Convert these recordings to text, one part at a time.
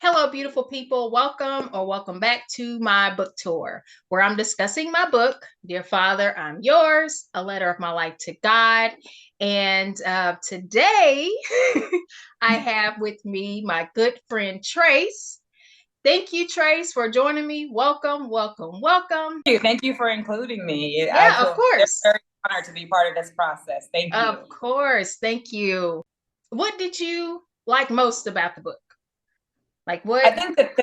Hello, beautiful people. Welcome or welcome back to my book tour, where I'm discussing my book, Dear Father, I'm Yours, A Letter of My Life to God. And today I have with me my good friend Trace. Thank you, Trace, for joining me. Welcome, welcome, welcome. Thank you for including me. I Yeah, of feel course. very honored to be part of this process. Thank you. Of course. Thank you. What did you like most about the book? Like I what? think that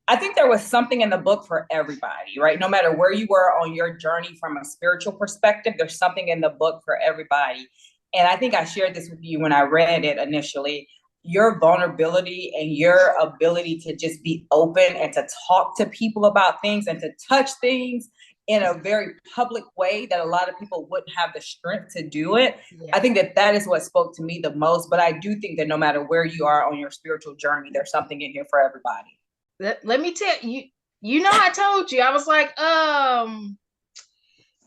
I think there was something in the book for everybody, right? No matter where you were on your journey from a spiritual perspective, there's something in the book for everybody. And I think I shared this with you when I read it initially. Your vulnerability and your ability to just be open and to talk to people about things and to touch things in a very public way that a lot of people wouldn't have the strength to do it. Yeah. I think that that is what spoke to me the most. But I do think that no matter where you are on your spiritual journey, there's something in here for everybody. Let me tell you, I told you, I was like,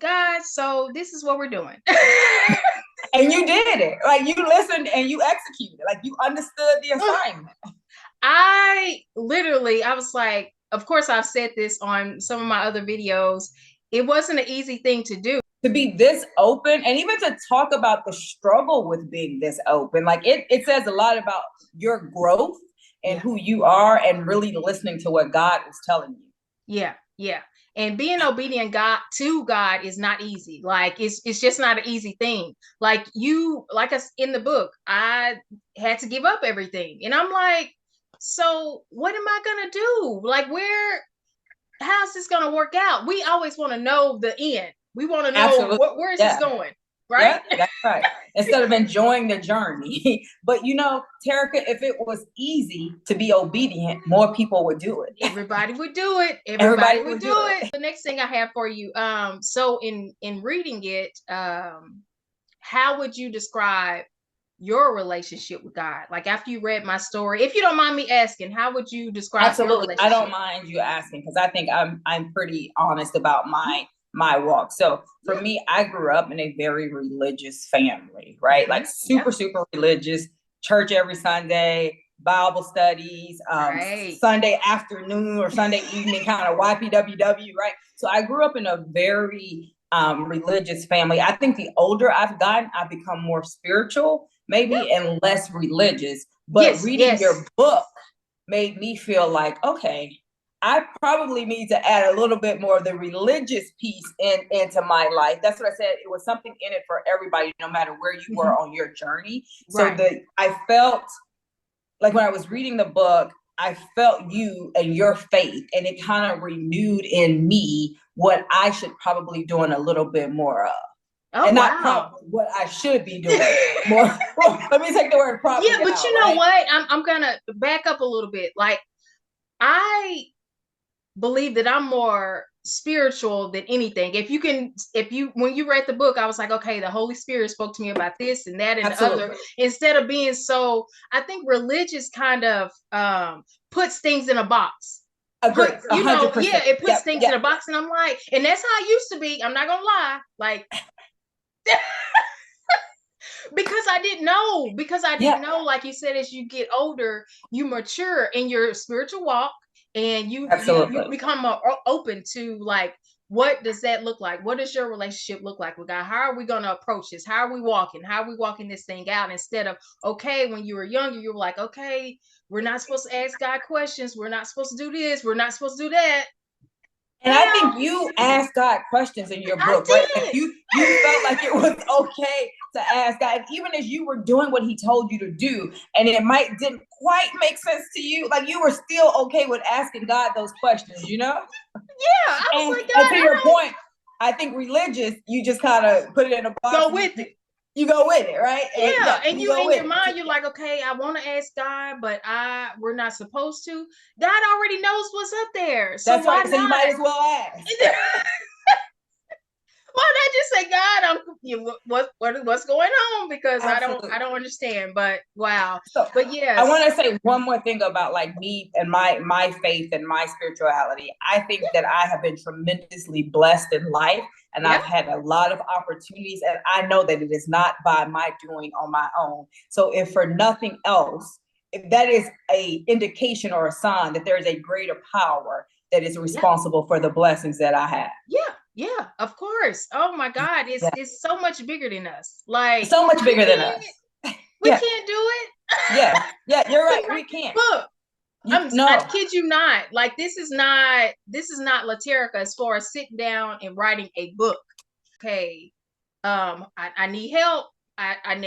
guys, so this is what we're doing. And you did it. Like you listened and you executed. Like you understood the assignment. I was like, of course, I've said this on some of my other videos. It wasn't an easy thing to do. To be this open and even to talk about the struggle with being this open. Like it says a lot about your growth and who you are and really listening to what God is telling you. Yeah, yeah. And being obedient to God is not easy. Like it's just not an easy thing. Like us in the book, I had to give up everything. And I'm like, so what am I gonna do? Like how's this gonna work out? We always want to know the end. We want to know where is this going? Right? Yeah, that's right. Instead of enjoying the journey. But Terica, if it was easy to be obedient, more people would do it. Everybody would do it. Everybody would do it. The next thing I have for you, so in reading it, how would you describe your relationship with God? Like after you read my story, if you don't mind me asking, how would you describe your relationship? I don't mind you asking because I think I'm pretty honest about my walk. So for me, I grew up in a very religious family, right? Like super religious, church every Sunday, Bible studies, Sunday afternoon or Sunday evening kind of YPWW, right? So I grew up in a very religious family. I think the older I've gotten, I've become more spiritual, maybe, and less religious. But reading your book made me feel like, okay, I probably need to add a little bit more of the religious piece into my life. That's what I said. It was something in it for everybody, no matter where you were on your journey. So I felt like when I was reading the book, I felt you and your faith, and it kind of renewed in me what I should probably doing a little bit more of. Oh, and not probably what I should be doing more. Let me take the word probably. Yeah, but you know what? I'm gonna back up a little bit. Like I believe that I'm more spiritual than anything. When you read the book, I was like, okay, the Holy Spirit spoke to me about this and that and the other. Instead of being so, I think religious kind of puts things in a box. It puts things in a box, and I'm like, and that's how I used to be. I'm not gonna lie, like. Because I didn't know, like you said, as you get older, you mature in your spiritual walk, and you become more open to like, what does that look like? What does your relationship look like with God? How are we going to approach this? How are we walking? How are we walking this thing out? Instead of, okay, when you were younger, you were like, okay, we're not supposed to ask God questions. We're not supposed to do this. We're not supposed to do that. And I think you asked God questions in your book, right? Like you felt like it was okay to ask God. And even as you were doing what he told you to do, and it didn't quite make sense to you, like you were still okay with asking God those questions, Yeah. I was like, God, and to your point, I think religious, you just kind of put it in a box. Go with it. You go with it, right? And you in your mind, you're like, okay, I want to ask God, but we're not supposed to. God already knows what's up there. So that's right. So you might as well ask. Why not just say, God, what's going on? Because I don't understand. But wow. But yes. I want to say one more thing about like me and my faith and my spirituality. I think that I have been tremendously blessed in life. And I've had a lot of opportunities, and I know that it is not by my doing on my own. So if for nothing else, that is a indication or a sign that there is a greater power that is responsible for the blessings that I have. Yeah, of course. Oh my God, Yeah. it's so much bigger than us. Like So much bigger than us. we can't do it. Yeah, you're right. We can't. Look, No. I kid you not. Like this is not Laterica as far as sitting down and writing a book. Okay, I need help. I'm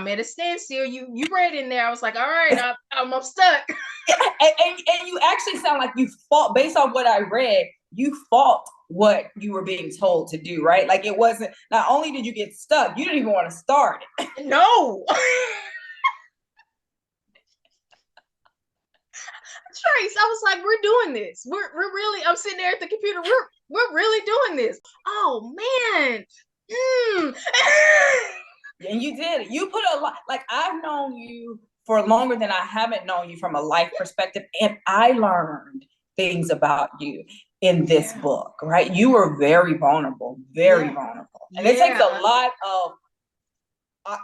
at a standstill. You read in there. I was like, all right, I'm stuck. And you actually sound like you fought, based on what I read, you fought what you were being told to do, right? Like it wasn't, not only did you get stuck, you didn't even want to start it. No. Trace, I was like, we're doing this. We're really, I'm sitting there at the computer. We're really doing this. Oh man. And you did it. You put a lot, like I've known you for longer than I haven't known you from a life perspective. And I learned things about you in this book, right? You were very vulnerable, very vulnerable. And it takes a lot of,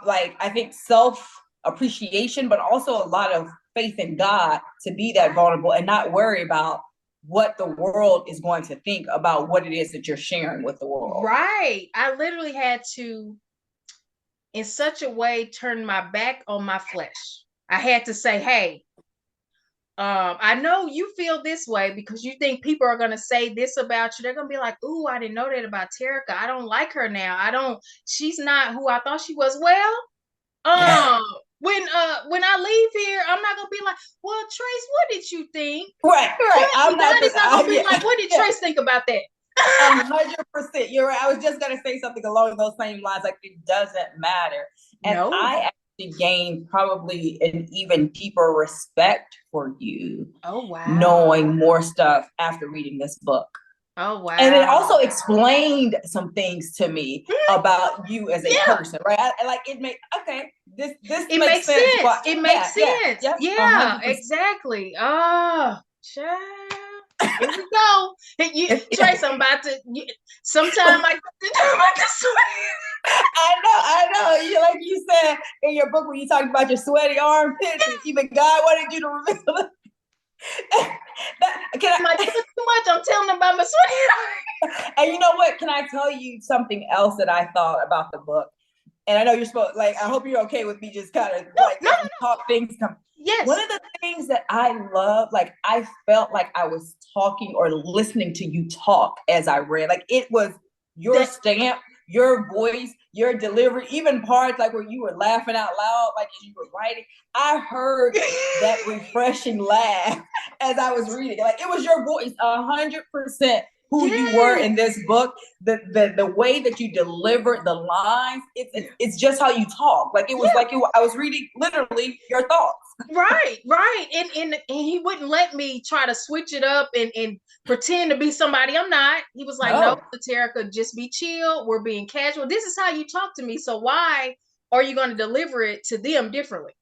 like, I think self-appreciation, but also a lot of faith in God to be that vulnerable and not worry about what the world is going to think about what it is that you're sharing with the world. Right. I literally had to, in such a way, turn my back on my flesh. I had to say, hey, I know you feel this way because you think people are going to say this about you. They're going to be like, ooh, I didn't know that about Terica. I don't like her now. She's not who I thought she was. Well, when I leave here, I'm not gonna be like, well, Trace, what did you think? Right. I'm not gonna be like, what did Trace think about that? 100%. You're right. I was just gonna say something along those same lines. Like it doesn't matter. And I actually gained probably an even deeper respect for you. Oh wow. Knowing more stuff after reading this book. Oh wow. And it also explained some things to me about you as a person, right? It makes makes sense. It makes sense. Yeah, exactly. Oh, child. Here we go. Trace, I'm about to. Sometime like I know. You, like you said in your book when you talked about your sweaty armpits, and even God wanted you to reveal it. Too much? I'm telling them about my sweaty. And you know what? Can I tell you something else that I thought about the book? And I know you're supposed, like, I hope you're okay with me just kind of talk things come. Yes. One of the things that I love, like I felt like I was talking or listening to you talk as I read. Like it was your stamp, your voice, your delivery, even parts like where you were laughing out loud, like as you were writing. I heard that refreshing laugh as I was reading. Like it was your voice, 100%. Who you were in this book, the way that you delivered the lines, it's just how you talk. Like it was like I was reading literally your thoughts. Right. And he wouldn't let me try to switch it up and pretend to be somebody I'm not. He was like, no, Terica, just be chill. We're being casual. This is how you talk to me. So why are you going to deliver it to them differently?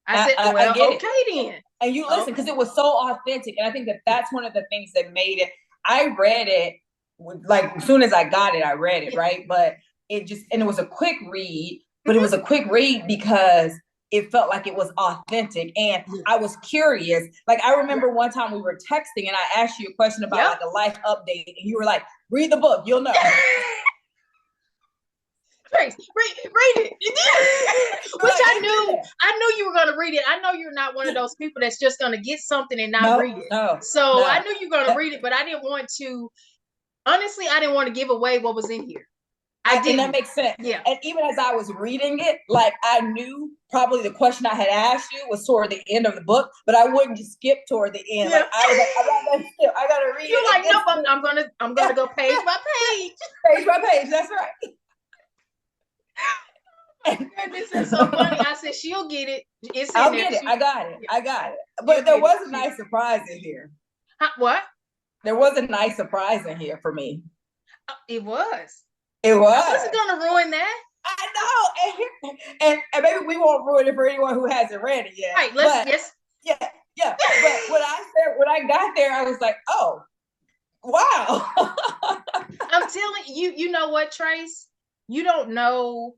I said, well, okay then. And you listen, because it was so authentic. And I think that that's one of the things that made it. I read it, like as soon as I got it, I read it, right? But it was a quick read, but it was a quick read because it felt like it was authentic. And I was curious. Like I remember one time we were texting and I asked you a question about like a life update and you were like, read the book, you'll know. Trace, read it. Which I knew you were going to read it. I know you're not one of those people that's just going to get something and not read it. So I knew you were going to read it, but I didn't want to, honestly, I didn't want to give away what was in here. I didn't. And that makes sense. Yeah. And even as I was reading it, like I knew probably the question I had asked you was toward the end of the book, but I wouldn't just skip toward the end. Like I was like, I gotta read it. You're like, nope, I'm gonna go page by page. Page by page, that's right. This is so funny. I said she'll get it. I'll get it. I got it. But there was a nice surprise in here. What? There was a nice surprise in here for me. It was. It was. I wasn't gonna ruin that. I know, and maybe we won't ruin it for anyone who hasn't read it yet. Right. Yeah. But when I got there, I was like, oh, wow. I'm telling you, you know what, Trace? You don't know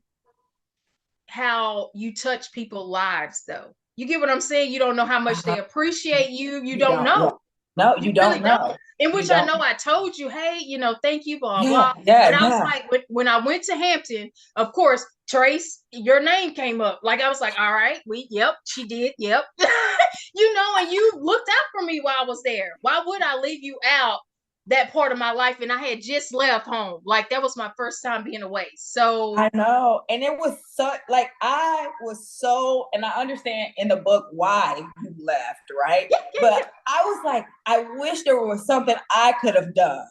how you touch people's lives though. You get what I'm saying? You don't know how much they appreciate you. You don't Yeah. know. No, you don't Really know. don't. In You which I don't. know I told you, hey, thank you, blah, Yeah, blah. yeah, And I was yeah. like, when I went to Hampton, of course, Trace, your name came up. Like, I was like, all right, yep, she did, yep. And you looked out for me while I was there. Why would I leave you out that part of my life? And I had just left home. Like, that was my first time being away. So I know. And it was like, and I understand in the book why you left, right? yeah, yeah, But I was like, I wish there was something I could have done.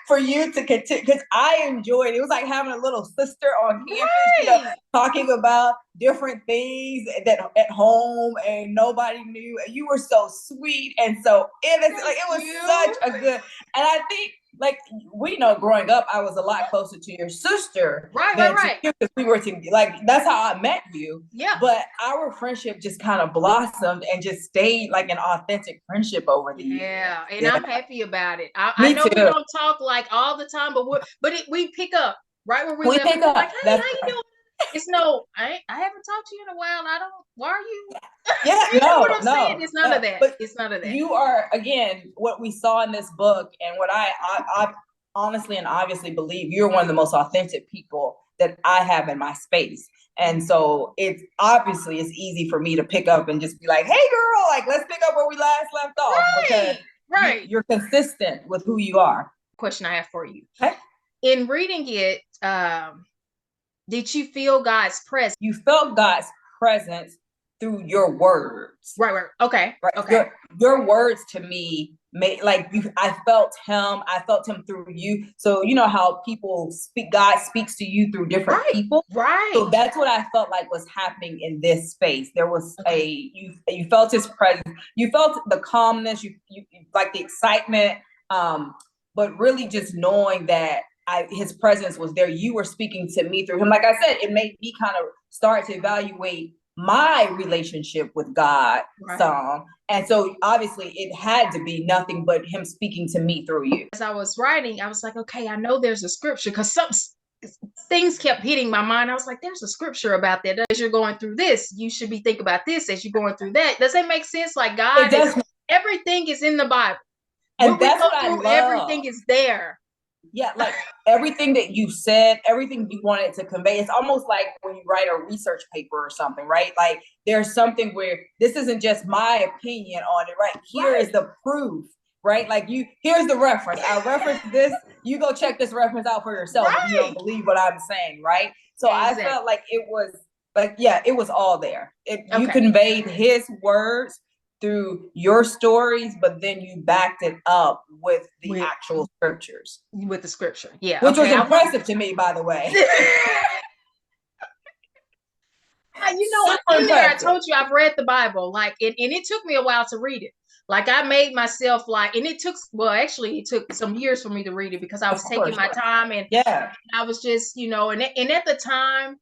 For you to continue, because I enjoyed it. It was like having a little sister on campus, right. talking about different things that at home and nobody knew. And you were so sweet and so innocent. Like, it was such a good, and I think, like, we know growing up, I was a lot closer to your sister than to you, because we were like, that's how I met you. Yeah. But our friendship just kind of blossomed and just stayed like an authentic friendship over the years. Yeah, and I'm happy about it. Me I know too. we don't talk like all the time, but we pick up right where we left. Pick up. Like, hey, how you doing? It's no, I haven't talked to you in a while. I don't. Why are you? Yeah, you know what I'm saying? It's none of that. But it's none of that. You are, again, what we saw in this book, and what I honestly and obviously believe, you're one of the most authentic people that I have in my space. And so it's easy for me to pick up and just be like, hey girl, like, let's pick up where we last left off. Right. Because you're consistent with who you are. Question I have for you. Okay. In reading it, did you feel God's presence? You felt God's presence through your words. Right. Okay. Right. Okay. Your words to me made, like, I felt him through you. So you know how people speak, God speaks to you through different people. Right. So that's what I felt like was happening in this space. There was you felt his presence. You felt the calmness, you like the excitement, but really just knowing that his presence was there. You were speaking to me through him. Like I said, it made me kind of start to evaluate my relationship with God some. And so obviously it had to be nothing but him speaking to me through you. As I was writing, I was like, okay, I know there's a scripture, because some things kept hitting my mind. I was like, there's a scripture about that. As you're going through this, you should be thinking about this as you're going through that. Does that make sense? Like, God everything is in the Bible. And that's what I love. Everything is there. Yeah, like everything that you said, everything you wanted to convey. It's almost like when you write a research paper or something, right? Like, there's something where this isn't just my opinion on it, right? Here is the proof, right? Like, here's the reference. I referenced this. You go check this reference out for yourself if you don't believe what I'm saying, right? So I felt like it was like, it was all there. You conveyed his words through your stories, but then you backed it up with the actual scriptures. With the scripture, yeah. Which was impressive to me, by the way. I told you I've read the Bible, like, and it took me a while to read it. Like, I made myself like, and it took some years for me to read it, because I was taking my time, and I was just, and at the time,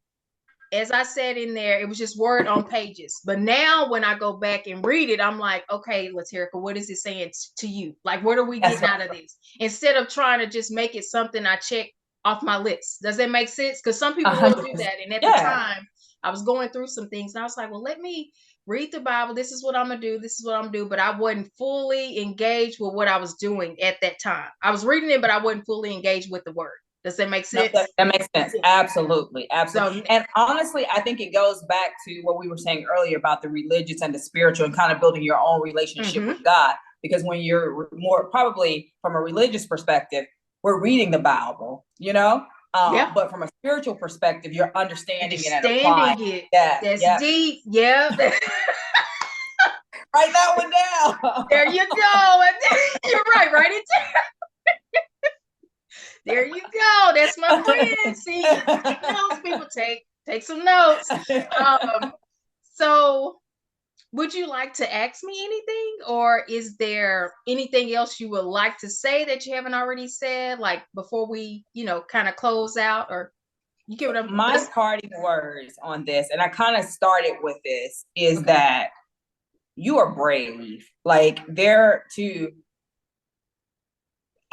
as I said in there, it was just word on pages. But now when I go back and read it, I'm like, okay, Laterica, what is it saying to you? Like, what are we getting out of this? Instead of trying to just make it something I check off my list. Does that make sense? Because some people will do that. And at the time, I was going through some things, and I was like, well, let me read the Bible. This is what I'm going to do. This is what I'm going to do. But I wasn't fully engaged with what I was doing at that time. I was reading it, but I wasn't fully engaged with the word. Does that make sense? No, that makes sense. Absolutely. Absolutely. And honestly, I think it goes back to what we were saying earlier about the religious and the spiritual, and kind of building your own relationship with God. Because when you're more, probably from a religious perspective, we're reading the Bible, but from a spiritual perspective, you're understanding it and applying it. That's deep. Yeah. Write that one down. There you go. You're right. Write it down. There you go. That's my friend. See, take notes, people. Take some notes. So, would you like to ask me anything, or is there anything else you would like to say that you haven't already said, like, before we, kind of close out? Or you give it my parting words on this, and I kind of started with this, is that you are brave. Like,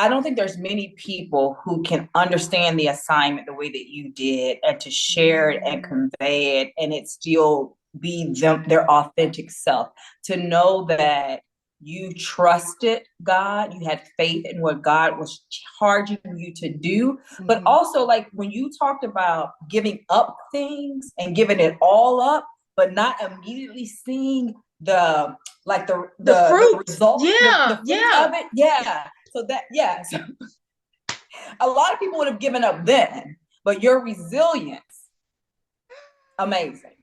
I don't think there's many people who can understand the assignment the way that you did, and to share it and convey it, and it still be their authentic self, to know that you trusted God, you had faith in what God was charging you to do. But also, like when you talked about giving up things and giving it all up, but not immediately seeing the fruit. result, Yeah, the fruit of it. Yeah. So that, yeah. So a lot of people would have given up then, but your resilience, amazing.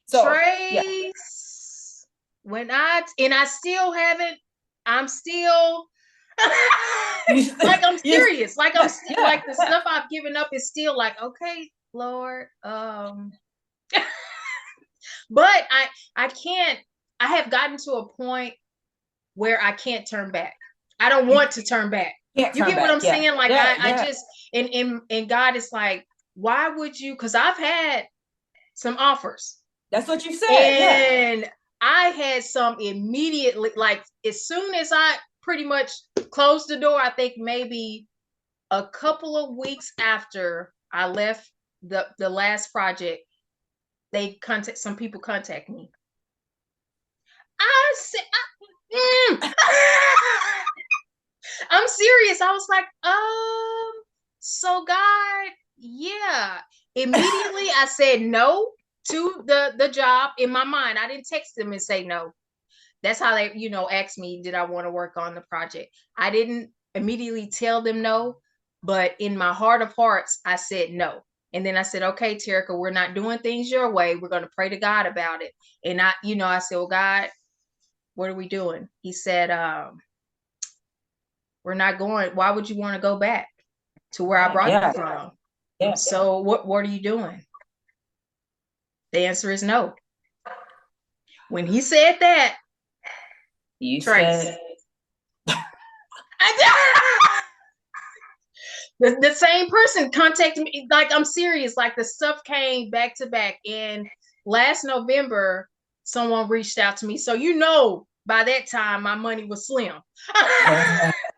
So Trace, I still haven't, I'm still like, I'm serious. Like like the stuff I've given up is still like, okay, Lord. But I can't, I have gotten to a point where I can't turn back. I don't want to turn back. You get what I'm saying? Like I just, and God is like, why would you? Because I've had some offers. That's what you said. And I had some immediately, like as soon as I pretty much closed the door, I think maybe a couple of weeks after I left the last project, some people contact me. I said, I'm serious. I was like, so God, yeah. Immediately I said no to the job. In my mind, I didn't text them and say no. That's how they, asked me, did I want to work on the project? I didn't immediately tell them no, but in my heart of hearts, I said no. And then I said, okay, Terica, we're not doing things your way. We're going to pray to God about it. And I said, well, God, what are we doing? He said, we're not going. Why would you want to go back to where I brought you from? Yeah. So what are you doing? The answer is no. When he said that, you Trace, said the same person contacted me. Like, I'm serious. Like, the stuff came back to back. And last November, someone reached out to me. So by that time, my money was slim.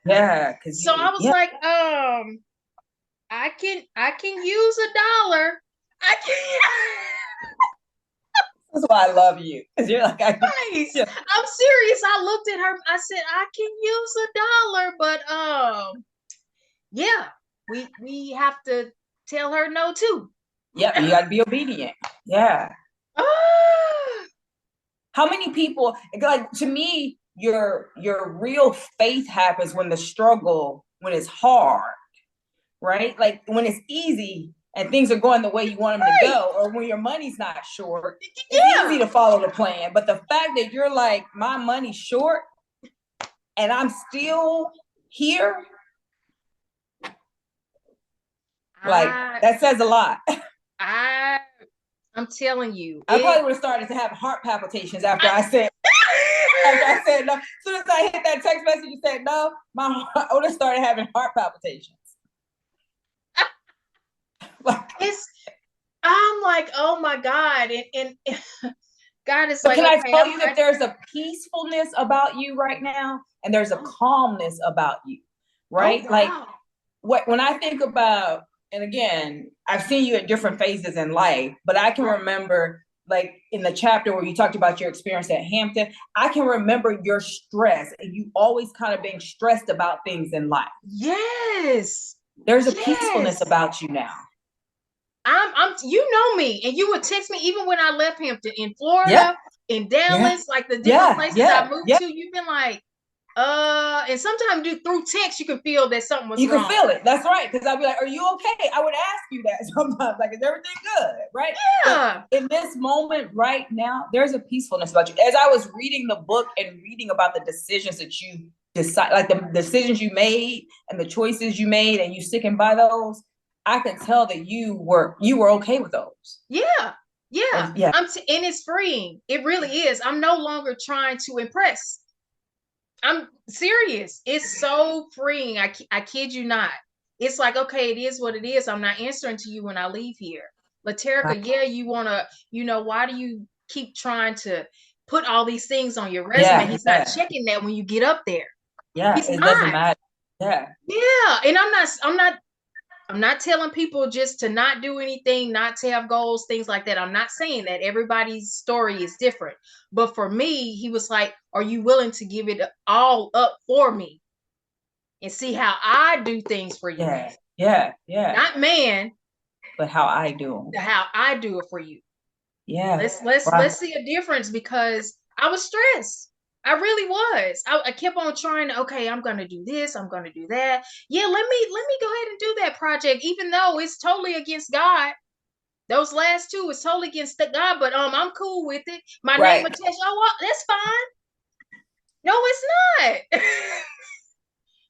Yeah. So I was like, I can use $1. I can. That's why I love you, because you're like, I'm serious. I looked at her. I said, I can use $1, but yeah, we have to tell her no too. Yeah, you got to be obedient. Yeah. How many people, like, to me, your real faith happens when it's hard, right? Like when it's easy and things are going the way you want them to go, or when your money's not short, it's easy to follow the plan. But the fact that you're like, my money's short and I'm still here, like that says a lot. I'm telling you, I probably would have started to have heart palpitations after I said no. As soon as I hit that text message, you said no, I would have started having heart palpitations. I'm like, oh my God. And God is like, can I tell you that there's a peacefulness about you right now, and there's a calmness about you, right? Oh, wow. Like when I think about, and again, I've seen you at different phases in life, but I can remember, like in the chapter where you talked about your experience at Hampton, I can remember your stress, and you always kind of being stressed about things in life. Yes. There's a peacefulness about you now. You know me, and you would text me even when I left Hampton, in Florida, in Dallas, like the different places I moved to. You've been like, and sometimes through text, you can feel that something was wrong. You can feel it. That's right. Because I'd be like, are you okay? I would ask you that sometimes, like, is everything good? Right? Yeah. But in this moment right now, there's a peacefulness about you. As I was reading the book and reading about the decisions that you decide, like the decisions you made and the choices you made, and you sticking by those, I could tell that you were okay with those. Yeah. And it's freeing. It really is. I'm no longer trying to impress. I'm serious. It's so freeing. I kid you not. It's like, okay, it is what it is. I'm not answering to you when I leave here. But Terica, you want to, why do you keep trying to put all these things on your resume? He's not checking that when you get up there. Yeah, it doesn't matter. Yeah. Yeah. And I'm not I'm not telling people just to not do anything, not to have goals, things like that. I'm not saying that. Everybody's story is different. But for me, he was like, are you willing to give it all up for me and see how I do things for you? Yeah, yeah, yeah. Not man, But how I do them. how I do it for you. Yeah. Let's see a difference, because I was stressed. I really was. I kept on trying to, okay, I'm gonna do this, I'm gonna do that. Yeah, let me go ahead and do that project, even though it's totally against God. Those last two is totally against the God, but I'm cool with it. My name Right. attention. Oh, well, that's fine. No, it's not.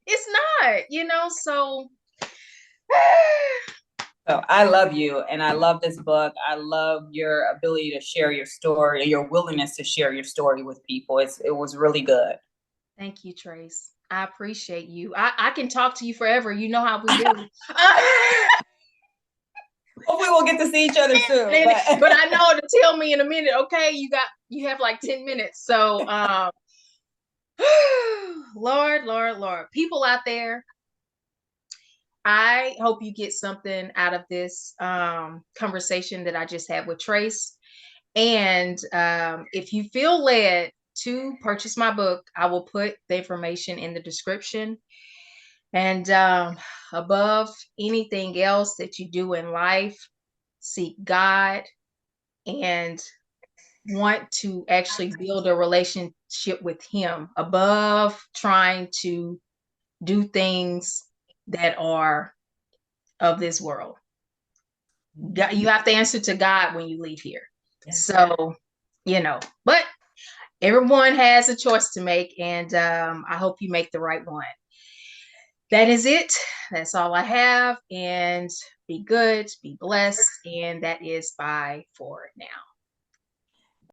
It's not. So So I love you and I love this book. I love your ability to share your story, your willingness to share your story with people. It was really good. thank you, Trace. I appreciate you. I can talk to you forever. You know how we do. Hopefully we'll get to see each other soon. But I know to tell me in a minute, okay, you have like 10 minutes. So Lord, people out there, I hope you get something out of this conversation that I just had with Trace. And if you feel led to purchase my book, I will put the information in the description. And above anything else that you do in life, seek God and want to actually build a relationship with Him above trying to do things that are of this world. God, you have to answer to God when you leave here. So, but everyone has a choice to make, and I hope you make the right one. That is it. That's all I have. And be good, be blessed. And that is bye for now.